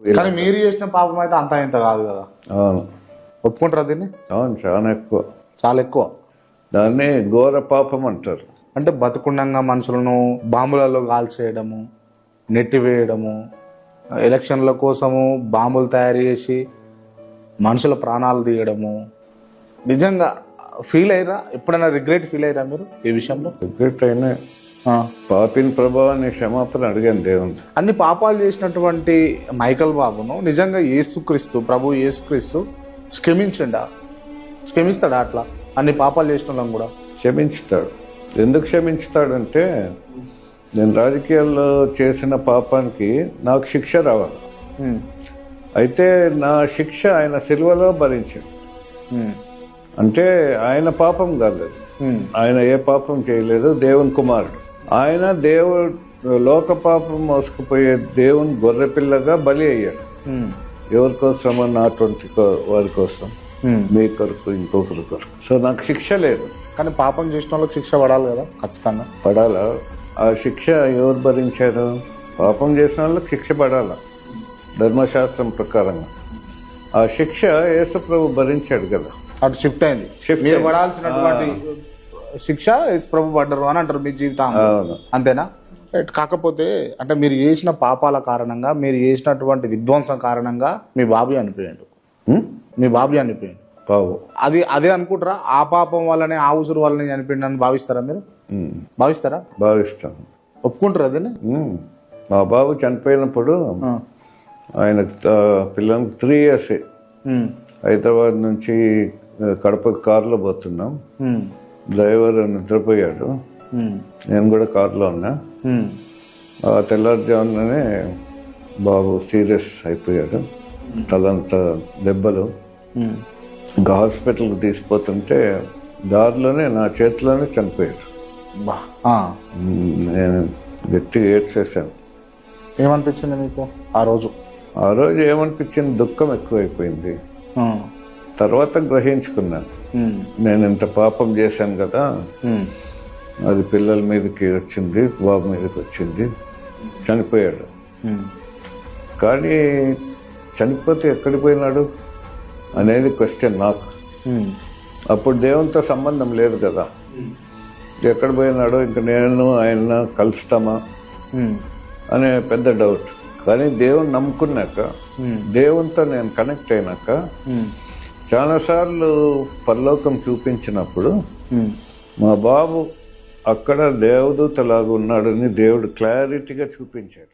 కానీ మీరు చేసిన పాపం అయితే అంతా ఇంత కాదు కదా. అవును ఒప్పుకుంటారా దీన్ని? అవును, చాలా ఎక్కువ. చాలా ఎక్కువ. దాన్ని ఘోర పాపం అంటారు. అంటే బతుకుండంగా మనుషులను బాంబులలో కాల్చేయడము, నెట్టివేయడము, ఎలక్షన్ల కోసము బాంబులు తయారు చేసి మనుషుల ప్రాణాలు తీయడము. నిజంగా ఫీల్ అయ్యారా ఎప్పుడైనా? రిగ్రెట్ ఫీల్ అయ్యారా మీరు ఈ విషయంలో? రిగ్రెట్ అయినా పాపిన ప్రభావాన్ని క్షమాపణ అడిగాను దేవుని. అన్ని పాపాలు చేసినటువంటి మైకల్ బాబును నిజంగా యేసుక్రీస్తు, ప్రభు యేసుక్రీస్తు క్షమిస్తాడా అట్లా అన్ని పాపాలు చేసిన వాళ్ళని కూడా? క్షమించుతాడు. ఎందుకు క్షమించుతాడంటే నేను రాజకీయాల్లో చేసిన పాపానికి నాకు శిక్ష రావాలి. అయితే నా శిక్ష ఆయన సిలువలో భరించాడు. అంటే ఆయన పాపం కాదు, ఆయన ఏ పాపం చేయలేదు, దేవుని కుమారుడు ఆయన. దేవుడు లోక పాపం మోసుకుపోయే దేవుని గొర్రెపిల్లగా బలి అయ్యాడు. ఎవరి కోసం? నాటువంటి వారి కోసం, మీ కొరకు, ఇంకొకరి కొరకు. సో నాకు శిక్ష లేదు. కానీ పాపం చేసిన వాళ్ళకి శిక్ష పడాలి కదా, ఖచ్చితంగా పడాలా? ఆ శిక్ష ఎవరు భరించారు? పాపం చేసిన వాళ్ళకి శిక్ష పడాలా ధర్మశాస్త్రం ప్రకారంగా. ఆ శిక్ష యేసు ప్రభు భరించాడు కదా. అటు షిఫ్ట్ అయింది. మీరు పడాల్సినటువంటి శిక్ష యేసు ప్రభు పడ్డరు అని అంటారు మీ జీవితం, అంతేనా? కాకపోతే అంటే మీరు చేసిన పాపాల కారణంగా, మీరు చేసినటువంటి విధ్వంసం కారణంగా మీ బాబు చనిపోయాడు. మీ బాబు చనిపోయాడు. బాబు అదే అనుకుంటారా? ఆ పాపం వల్లనే, ఆ ఉసురు వల్లనే చనిపోయింది అని భావిస్తారా మీరు? భావిస్తారా? భావిస్తాను. ఒప్పుకుంటారా అదే? మా బాబు చనిపోయినప్పుడు ఆయన పిల్లలకి 3 years హైదరాబాద్ నుంచి కడప కారులో పోతున్నాం. డ్రైవర్ నిద్రపోయాడు, నేను కూడా కారులో ఉన్నా. తెల్లారుజామునే బాబు సీరియస్ అయిపోయాడు, తలంతా దెబ్బలు. ఇంకా హాస్పిటల్కి తీసుకుపోతుంటే దారిలోనే నా చేతిలోనే చనిపోయాడు. నేను గట్టిగా ఏడ్చేసాను. ఏమనిపించింది మీకు ఆ రోజు? ఆ రోజు ఏమనిపించింది? దుఃఖం ఎక్కువైపోయింది. తర్వాత గ్రహించుకున్నాను, నేను ఇంత పాపం చేశాను కదా, అది పిల్లల మీదకి వచ్చింది, బాబు మీదకి వచ్చింది. చనిపోయాడు. కానీ చనిపోతే ఎక్కడికి పోయినాడు అనేది క్వశ్చన్ నాకు. అప్పుడు దేవునితో సంబంధం లేదు కదా, ఎక్కడ పోయినాడో, ఇంక నేను ఆయన కలుస్తామా అనే పెద్ద డౌట్. కానీ దేవుని నమ్ముకున్నాక, దేవునితో నేను కనెక్ట్ అయినాక, చాలాసార్లు పరలోకం చూపించినప్పుడు మా బాబు అక్కడ దేవదూతలాగా ఉన్నాడని దేవుడు క్లారిటీగా చూపించాడు.